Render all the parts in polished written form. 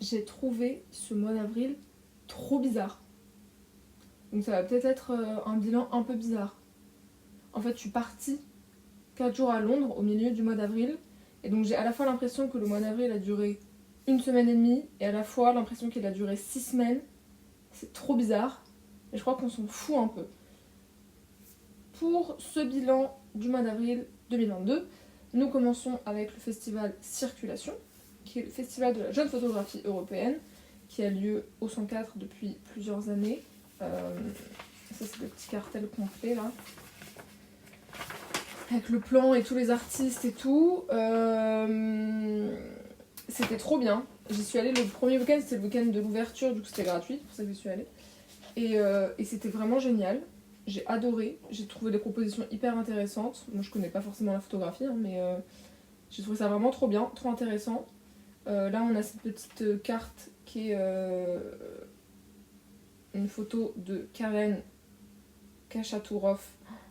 j'ai trouvé ce mois d'avril trop bizarre. Donc ça va peut-être être un bilan un peu bizarre. En fait, je suis partie 4 jours à Londres au milieu du mois d'avril. Et donc j'ai à la fois l'impression que le mois d'avril a duré 1 semaine et demie et à la fois l'impression qu'il a duré 6 semaines. C'est trop bizarre. Et je crois qu'on s'en fout un peu. Pour ce bilan du mois d'avril 2022, nous commençons avec le festival Circulation, qui est le festival de la jeune photographie européenne, qui a lieu au 104 depuis plusieurs années. Ça c'est le petit cartel complet là. Avec le plan et tous les artistes et tout. C'était trop bien. J'y suis allée le premier week-end, c'était le week-end de l'ouverture, du coup c'était gratuit, c'est pour ça que j'y suis allée. Et c'était vraiment génial. J'ai adoré, j'ai trouvé les propositions hyper intéressantes. Moi je connais pas forcément la photographie, hein, mais j'ai trouvé ça vraiment trop bien, trop intéressant. Là on a cette petite carte qui est une photo de Karen Khachaturian,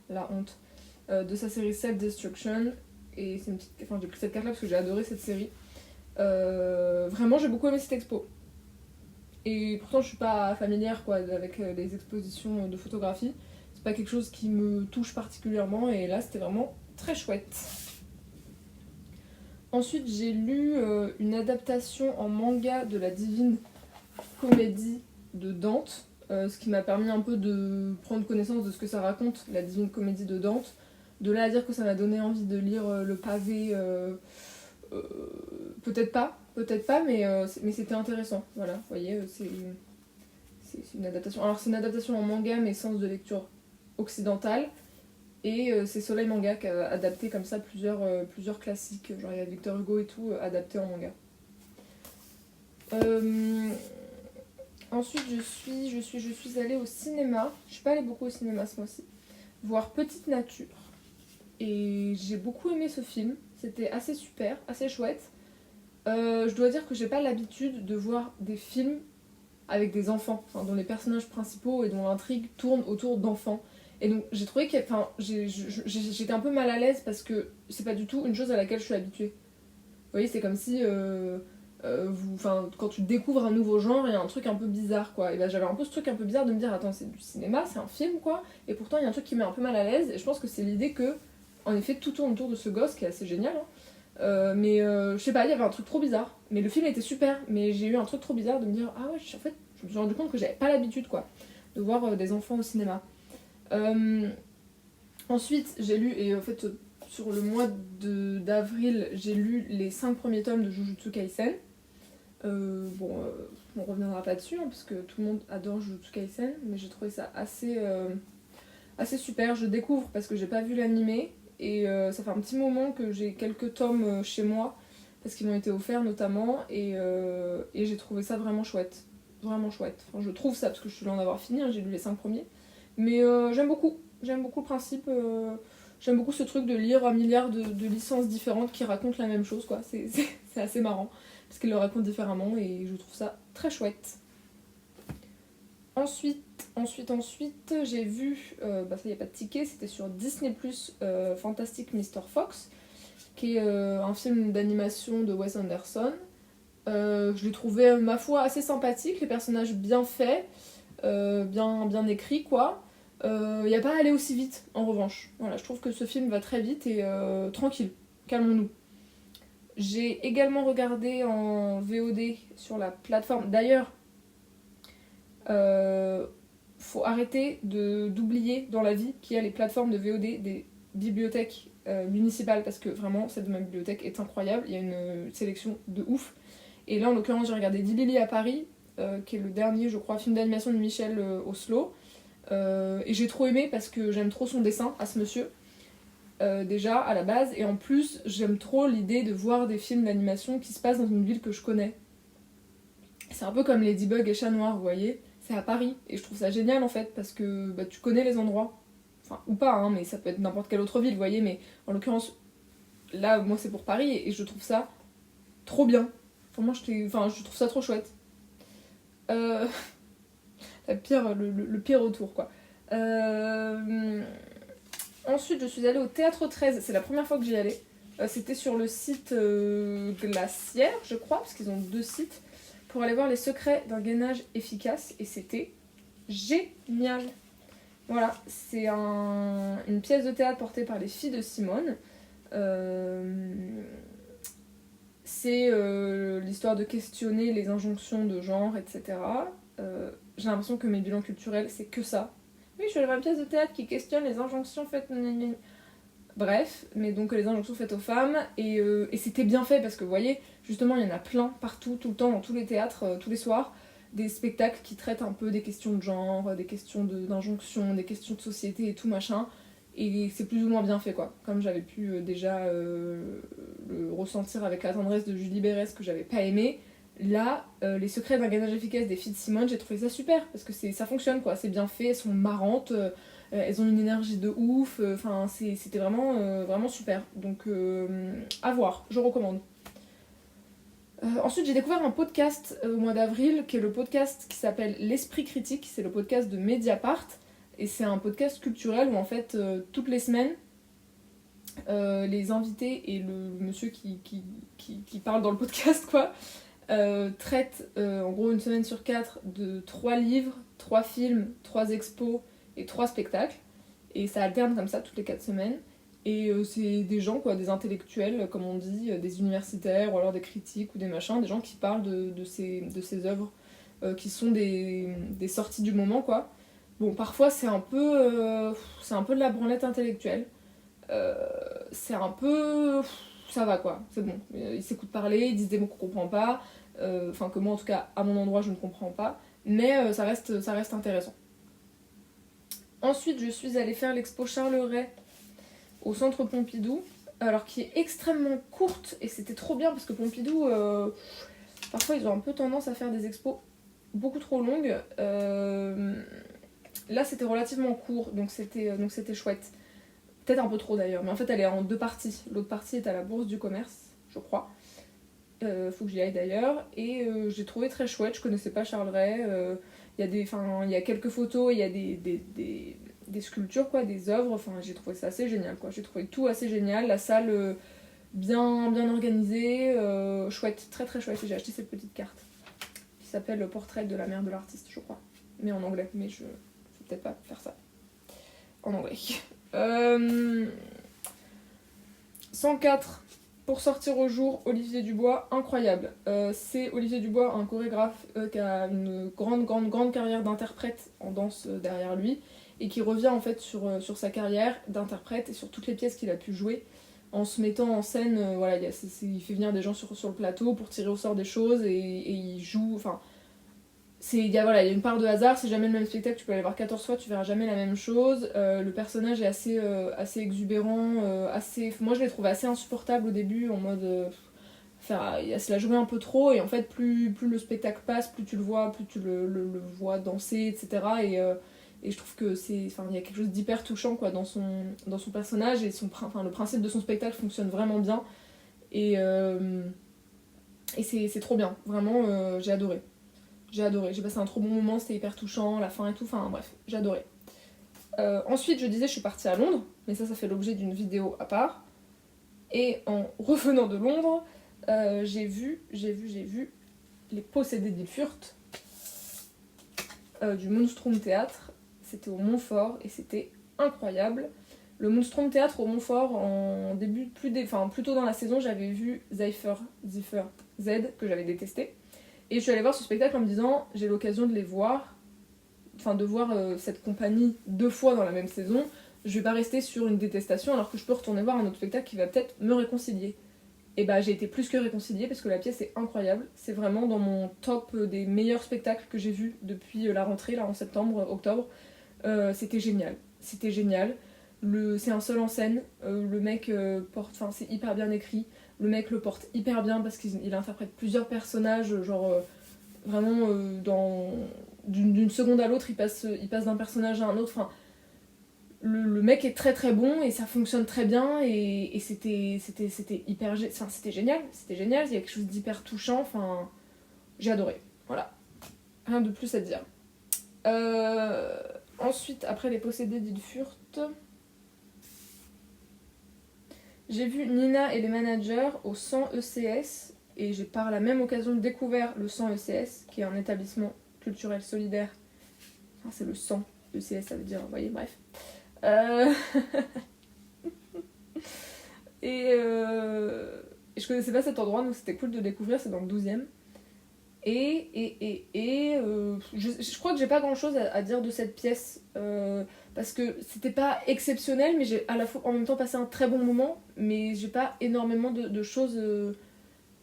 la honte, de sa série Self-Destruction. Et c'est une petite... Enfin, j'ai pris cette carte là parce que j'ai adoré cette série. Vraiment j'ai beaucoup aimé cette expo. Et pourtant je suis pas familière quoi, avec les expositions de photographie. C'est pas quelque chose qui me touche particulièrement et là c'était vraiment très chouette. Ensuite j'ai lu une adaptation en manga de la Divine Comédie de Dante, ce qui m'a permis un peu de prendre connaissance de ce que ça raconte, la Divine Comédie de Dante. De là à dire que ça m'a donné envie de lire le pavé, peut-être pas, mais c'était intéressant. Voilà, vous voyez, c'est une adaptation. Alors c'est une adaptation en manga, mais sens de lecture occidentale. Et c'est Soleil Manga qui a adapté comme ça plusieurs classiques. Genre il y a Victor Hugo et tout, adapté en manga. Ensuite je suis allée au cinéma. Je suis pas allée beaucoup au cinéma ce mois-ci. Voir Petite Nature. Et j'ai beaucoup aimé ce film. C'était assez super, assez chouette. Je dois dire que j'ai pas l'habitude de voir des films avec des enfants, enfin, dont les personnages principaux et dont l'intrigue tourne autour d'enfants. Et donc j'ai trouvé que, enfin, j'étais un peu mal à l'aise parce que c'est pas du tout une chose à laquelle je suis habituée. Vous voyez, c'est comme si quand tu découvres un nouveau genre, il y a un truc un peu bizarre quoi. Et ben j'avais un peu ce truc un peu bizarre de me dire attends, c'est du cinéma, c'est un film quoi. Et pourtant il y a un truc qui met un peu mal à l'aise. Et je pense que c'est l'idée que, en effet, tout tourne autour de ce gosse qui est assez génial. Hein. Je sais pas, il y avait un truc trop bizarre. Mais le film était super, mais j'ai eu un truc trop bizarre de me dire ah ouais, en fait, je me suis rendu compte que j'avais pas l'habitude quoi de voir des enfants au cinéma. Ensuite, j'ai lu, et en fait, sur le mois d'avril, j'ai lu les 5 premiers tomes de Jujutsu Kaisen. On reviendra pas dessus, hein, parce que tout le monde adore Jujutsu Kaisen, mais j'ai trouvé ça assez super. Je découvre parce que j'ai pas vu l'animé, et ça fait un petit moment que j'ai quelques tomes chez moi, parce qu'ils m'ont été offerts notamment, et j'ai trouvé ça vraiment chouette. Vraiment chouette. Enfin, je trouve ça, parce que je suis loin d'avoir fini, hein, j'ai lu les 5 premiers. Mais j'aime beaucoup le principe. J'aime beaucoup ce truc de lire un milliard de licences différentes qui racontent la même chose, quoi. C'est assez marrant, parce qu'ils le racontent différemment, et je trouve ça très chouette. Ensuite, j'ai vu, ça y a pas de ticket, c'était sur Disney+, Fantastic Mr. Fox, qui est un film d'animation de Wes Anderson. Je l'ai trouvé, ma foi, assez sympathique, les personnages bien faits, bien écrits, quoi. Y a pas à aller aussi vite, en revanche. Voilà, je trouve que ce film va très vite et tranquille, calmons-nous. J'ai également regardé en VOD sur la plateforme. D'ailleurs, faut arrêter d'oublier dans la vie qu'il y a les plateformes de VOD des bibliothèques municipales, parce que vraiment, celle de ma bibliothèque est incroyable. Il y a une sélection de ouf. Et là, en l'occurrence, j'ai regardé Dilili à Paris, qui est le dernier, je crois, film d'animation de Michel Oslo. Et j'ai trop aimé parce que j'aime trop son dessin à ce monsieur, déjà à la base, et en plus j'aime trop l'idée de voir des films d'animation qui se passent dans une ville que je connais. C'est un peu comme Ladybug et Chat Noir, vous voyez, c'est à Paris, et je trouve ça génial en fait parce que tu connais les endroits, enfin ou pas, hein, mais ça peut être n'importe quelle autre ville, vous voyez, mais en l'occurrence là moi c'est pour Paris et je trouve ça trop bien. Vraiment, je trouve ça trop chouette. Le pire retour quoi. Ensuite je suis allée au Théâtre 13, c'est la première fois que j'y allais. C'était sur le site Glacière je crois, parce qu'ils ont 2 sites pour aller voir Les secrets d'un gainage efficace et c'était génial. Voilà, c'est une pièce de théâtre portée par les filles de Simone. C'est l'histoire de questionner les injonctions de genre, etc. J'ai l'impression que mes bilans culturels, c'est que ça. Oui, je suis allée voir une pièce de théâtre qui questionne les injonctions faites... Bref, mais donc les injonctions faites aux femmes, et c'était bien fait parce que vous voyez, justement, il y en a plein partout, tout le temps, dans tous les théâtres, tous les soirs, des spectacles qui traitent un peu des questions de genre, des questions d'injonction, des questions de société et tout machin, et c'est plus ou moins bien fait quoi. Comme j'avais pu déjà le ressentir avec La tendresse de Julie Berès que j'avais pas aimé, là, Les secrets d'un gainage efficace des filles de Simone, j'ai trouvé ça super parce que ça fonctionne quoi, c'est bien fait, elles sont marrantes. Elles ont une énergie de ouf, enfin c'était vraiment, vraiment super. Donc à voir, je recommande. Ensuite j'ai découvert un podcast au mois d'avril, qui est le podcast qui s'appelle L'Esprit Critique, c'est le podcast de Mediapart, et c'est un podcast culturel où en fait toutes les semaines, les invités et le monsieur qui parle dans le podcast quoi, traitent en gros une semaine sur 4 de 3 livres, 3 films, 3 expos et 3 spectacles, et ça alterne comme ça toutes les 4 semaines, et c'est des gens quoi, des intellectuels comme on dit, des universitaires ou alors des critiques ou des machins, des gens qui parlent de ces œuvres qui sont des sorties du moment quoi. Bon parfois c'est un peu de la branlette intellectuelle, c'est un peu... ça va quoi, c'est bon, ils s'écoutent parler, ils disent des mots qu'on comprend pas, enfin que moi en tout cas à mon endroit je ne comprends pas, mais ça reste intéressant. Ensuite, je suis allée faire l'expo Charles Ray au centre Pompidou, alors qui est extrêmement courte, et c'était trop bien parce que Pompidou, parfois ils ont un peu tendance à faire des expos beaucoup trop longues. Là, c'était relativement court, donc c'était chouette. Peut-être un peu trop d'ailleurs, mais en fait, elle est en 2 parties. L'autre partie est à la Bourse du Commerce, je crois. Faut que j'y aille d'ailleurs, et j'ai trouvé très chouette. Je connaissais pas Charles Ray. Il y a quelques photos, il y a des sculptures, quoi, des œuvres. Enfin, j'ai trouvé ça assez génial, quoi. J'ai trouvé tout assez génial. La salle bien organisée, chouette, très très chouette. Et j'ai acheté cette petite carte qui s'appelle Le portrait de la mère de l'artiste, je crois. Mais en anglais, mais je vais peut-être pas faire ça en anglais. 104. Pour sortir au jour, Olivier Dubois, incroyable. C'est Olivier Dubois, un chorégraphe qui a une grande carrière d'interprète en danse derrière lui, et qui revient en fait sur sa carrière d'interprète et sur toutes les pièces qu'il a pu jouer, en se mettant en scène, voilà, il fait venir des gens sur le plateau pour tirer au sort des choses, et il joue, enfin... Il y a une part de hasard, c'est jamais le même spectacle, tu peux aller voir 14 fois, tu verras jamais la même chose. Le personnage est assez exubérant, moi je l'ai trouvé assez insupportable au début, en mode... il se la joué un peu trop, et en fait plus le spectacle passe, plus tu le vois, plus tu le vois danser, etc. Et je trouve que il y a quelque chose d'hyper touchant quoi, dans son personnage, et le principe de son spectacle fonctionne vraiment bien. Et c'est trop bien, vraiment j'ai adoré. J'ai passé un trop bon moment, c'était hyper touchant, la fin et tout, enfin bref, j'ai adoré. Ensuite, je disais, je suis partie à Londres, mais ça fait l'objet d'une vidéo à part. Et en revenant de Londres, j'ai vu Les Possédés d'Ilfurt du Moonstrom Théâtre. C'était au Montfort et c'était incroyable. Le Moonstrom Théâtre au Montfort, en début, plus tôt dans la saison, j'avais vu Ziffer Z, que j'avais détesté. Et je suis allée voir ce spectacle en me disant, j'ai l'occasion de les voir, de voir cette compagnie 2 fois dans la même saison, je vais pas rester sur une détestation alors que je peux retourner voir un autre spectacle qui va peut-être me réconcilier. Et bah j'ai été plus que réconciliée parce que la pièce est incroyable, c'est vraiment dans mon top des meilleurs spectacles que j'ai vus depuis la rentrée, là en septembre, octobre. C'était génial, c'est un seul en scène, le mec c'est hyper bien écrit. Le mec le porte hyper bien parce qu'il interprète plusieurs personnages, genre vraiment d'une seconde à l'autre, il passe d'un personnage à un autre. Enfin, le mec est très très bon et ça fonctionne très bien, et c'était hyper, c'était génial, il y a quelque chose d'hyper touchant. Enfin, j'ai adoré. Voilà, rien de plus à dire. Ensuite, après Les Possédés d'Ilfurt, j'ai vu Nina et les managers au 100 ECS Et j'ai par la même occasion découvert le 100 ECS, qui est un établissement culturel solidaire. Enfin, c'est le 100 ECS, ça veut dire, vous voyez, bref. Et je connaissais pas cet endroit, donc c'était cool de découvrir, c'est dans le 12e. Je crois que j'ai pas grand chose à dire de cette pièce, parce que c'était pas exceptionnel, mais j'ai à la fois en même temps passé un très bon moment, mais j'ai pas énormément de choses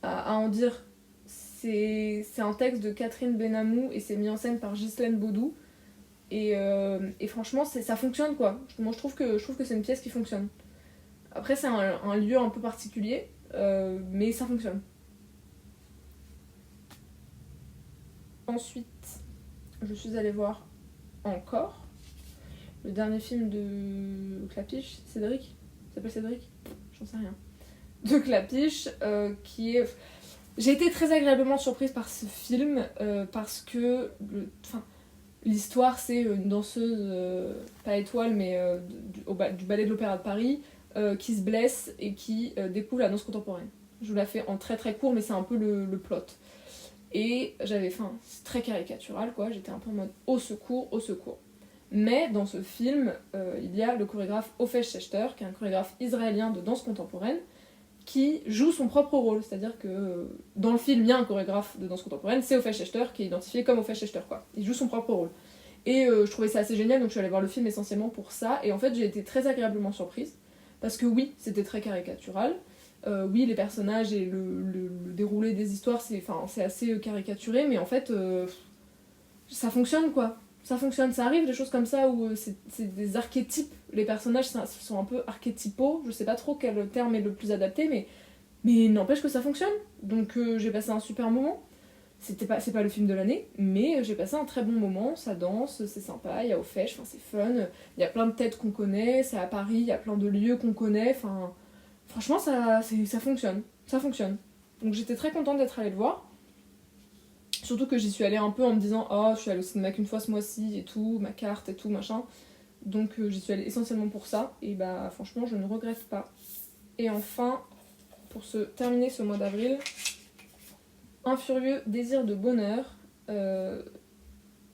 à en dire. C'est un texte de Catherine Benamou et c'est mis en scène par Ghislaine Baudou. Et franchement, ça fonctionne quoi. Moi je trouve que c'est une pièce qui fonctionne. Après, c'est un lieu un peu particulier, mais ça fonctionne. Ensuite, je suis allée voir encore le dernier film de Clapiche, Cédric. Il s'appelle Cédric ? J'en sais rien. De Clapiche, qui est... J'ai été très agréablement surprise par ce film, parce que l'histoire, c'est une danseuse, pas étoile, mais du ballet de l'Opéra de Paris, qui se blesse et qui découvre la danse contemporaine. Je vous la fais en très très court, mais c'est un peu le plot. Et c'est très caricatural quoi, j'étais un peu en mode au secours, au secours. Mais dans ce film, il y a le chorégraphe Ofej Shechter, qui est un chorégraphe israélien de danse contemporaine, qui joue son propre rôle. C'est-à-dire que dans le film, il y a un chorégraphe de danse contemporaine, c'est Ofej Shechter, qui est identifié comme Ofej Shechter quoi. Il joue son propre rôle. Et je trouvais ça assez génial, donc je suis allée voir le film essentiellement pour ça. Et en fait, j'ai été très agréablement surprise, parce que oui, c'était très caricatural. Oui, les personnages et le déroulé des histoires, c'est assez caricaturé, mais en fait, ça fonctionne quoi. Ça fonctionne, ça arrive des choses comme ça où c'est des archétypes. Les personnages sont un peu archétypaux, je sais pas trop quel terme est le plus adapté, mais n'empêche que ça fonctionne. Donc j'ai passé un super moment. C'est pas le film de l'année, mais j'ai passé un très bon moment, ça danse, c'est sympa, il y a Ofej, c'est fun, il y a plein de têtes qu'on connaît, c'est à Paris, il y a plein de lieux qu'on connaît, franchement ça fonctionne, ça fonctionne. Donc j'étais très contente d'être allée le voir, surtout que j'y suis allée un peu en me disant oh je suis allée au cinéma qu'une fois ce mois-ci et tout, ma carte et tout machin, donc j'y suis allée essentiellement pour ça, et bah franchement je ne regrette pas. Et enfin, pour terminer ce mois d'avril, Un furieux désir de bonheur,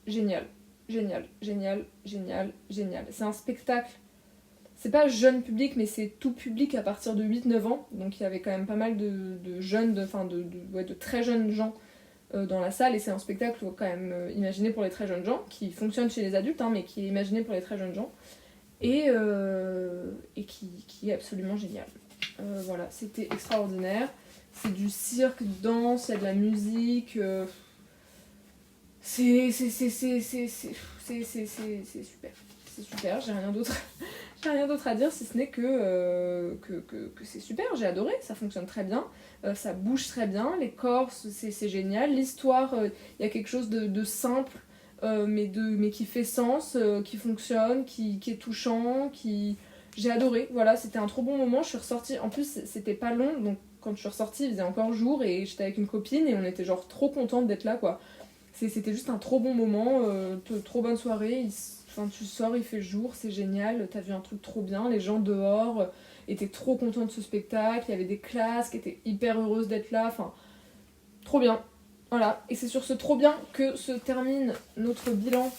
génial, génial, génial, génial, génial. C'est un spectacle, c'est pas jeune public, mais c'est tout public à partir de 8-9 ans, donc il y avait quand même pas mal de jeunes, de très jeunes gens dans la salle, et c'est un spectacle quand même imaginé pour les très jeunes gens, qui fonctionne chez les adultes, hein, mais qui est imaginé pour les très jeunes gens, et qui est absolument génial. Voilà, c'était extraordinaire. C'est du cirque, danse, il y a de la musique. C'est super. C'est super, j'ai rien d'autre. J'ai rien d'autre à dire si ce n'est que c'est super, j'ai adoré, ça fonctionne très bien, ça bouge très bien, les corps, c'est génial. L'histoire, il y a quelque chose de simple, mais qui fait sens, qui fonctionne, qui est touchant, J'ai adoré, voilà, c'était un trop bon moment, je suis ressortie, en plus c'était pas long, donc quand je suis ressortie il faisait encore jour et j'étais avec une copine et on était genre trop contente d'être là quoi. C'était juste un trop bon moment, trop bonne soirée, tu sors, il fait jour, c'est génial, t'as vu un truc trop bien, les gens dehors étaient trop contents de ce spectacle, il y avait des classes qui étaient hyper heureuses d'être là, trop bien. Voilà, et c'est sur ce trop bien que se termine notre bilan